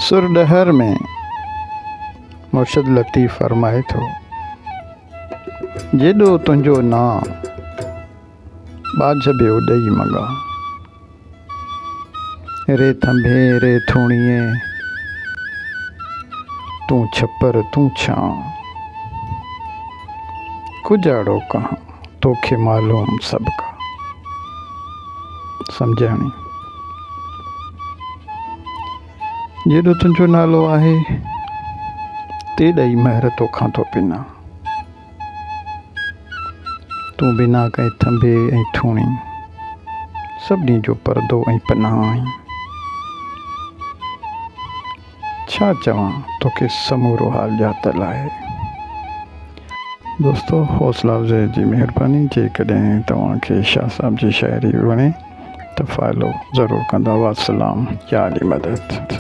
सुरडहर में मुर्शिद लतीफ़ फरमाए थो, जेॾो तुंहिंजो नाम बाज ॿियो ॾेई मॻा, रे थंभे रे थूणिए तूं छपर तूं छां, कुजाड़ो कहाँ तोखे मालूम सब का। सम्झाणी जेॾो तुंहिंजो नालो आहे तेॾा ई महर तोखां थो पिना, तूं बिना कंहिं थंभे ऐं थूणी सभिनी जो परदो ऐं पनाह आहीं। छा चवां तोखे समूरो हाल ॼातल आहे। दोस्तो हौसला अफ़ज़ाई जी महिरबानी। जेकॾहिं तव्हांखे शाह साहब जी शाइरी वणे त फॉलो ज़रूरु कंदा। वासलाम या अली मदद।